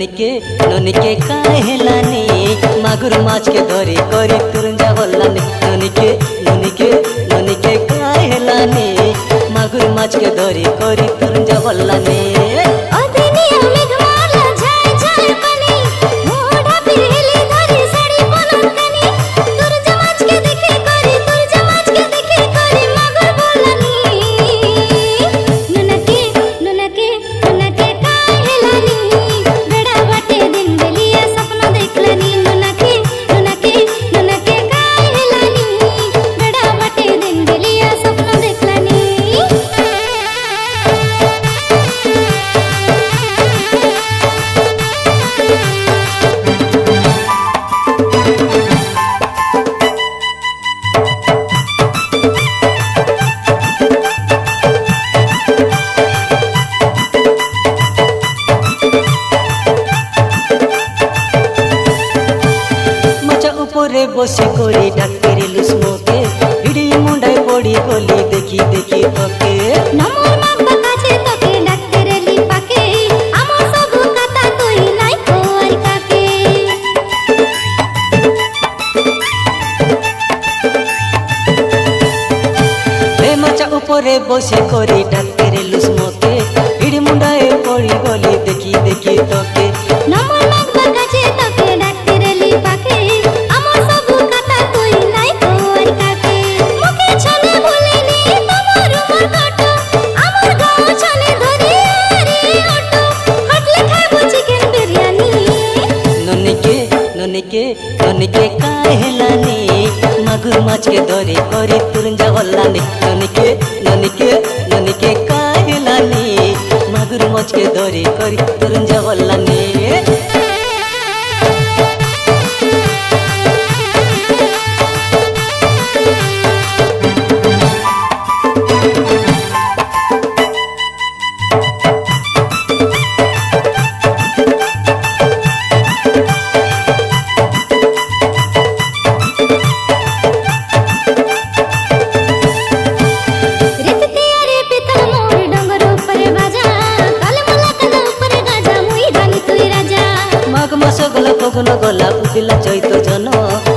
ननिके काहेलानी मागुर माछ के धरी करी तुरंजा बोलानी ननिके काहेलानी मागुर माछ के धरी करी तुरंजा बोलानी रे बसी कोरी डाक्टेरी लुस्मोके हिडी मुंडाई पड़ी गोली देखी देखी तके नमोर माब्बा काछे तके डाक्टेरे लिपाके आमर सबु कथा तोई नाई कोर काके रे मचा ऊपरे बसी कोरी डाक्टेरी लुस्मोके हिडी मुंडाई पड़ी गोली देखी देखी तके नमोर माब्बा काछे तके डाक्टेरे लिपाके ननिके काहेलानी मागुर माछ के धरी करी तुरंजा बोलानी ननिके काहेलानी मागुर माछ के धरी करी तुरंजा बोलानी फगुन गला उदिला चैत जन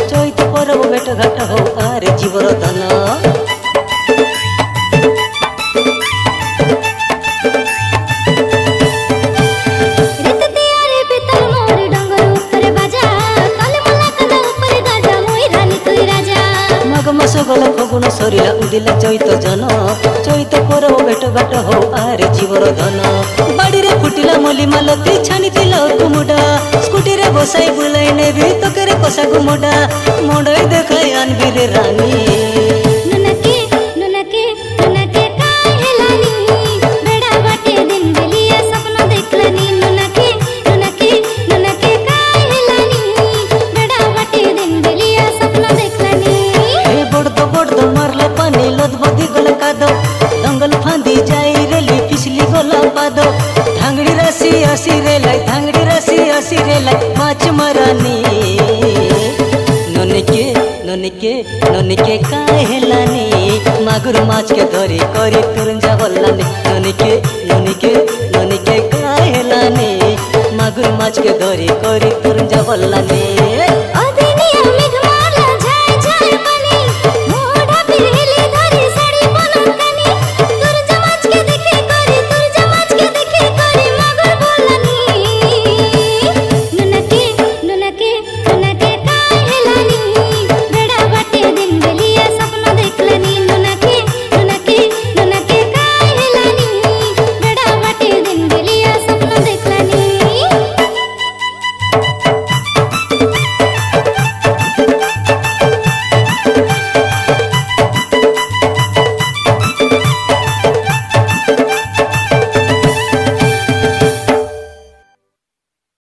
चैत परब भेट घाट हो आरे जीवर धन मग मास गला फगुन सरिला उदिला चैत जन चैत परब भेट घाट हो आरे जीवर धन बाड़ी रे फुटिला मली मालती छानी तिला कुमुडा स्कूटी रे बसाई बुलाई नेबी तो करे कोसा गुमुडा मोड़ई देखाई आनबी रे रानी नुनके काहेलानी बेड़ा बाटे दिन बेलिया सपना देखलानी नुनके काहेलानी बेड़ा बाटे दिन बेलिया सपना देखलानी ए बोड़ दो मारला पानी लद बदी गल कादो दंगल फांदी जाई रेली फिसली गला पादो धांगड़ी राशि आसी रे लाई माछ मरानी ननिके काहेलानी मागुर माछ के धरी करी तुरंजा बोलानी ननिके काहेलानी मागुर माछ के धरी करी तुरंजा बोलानी।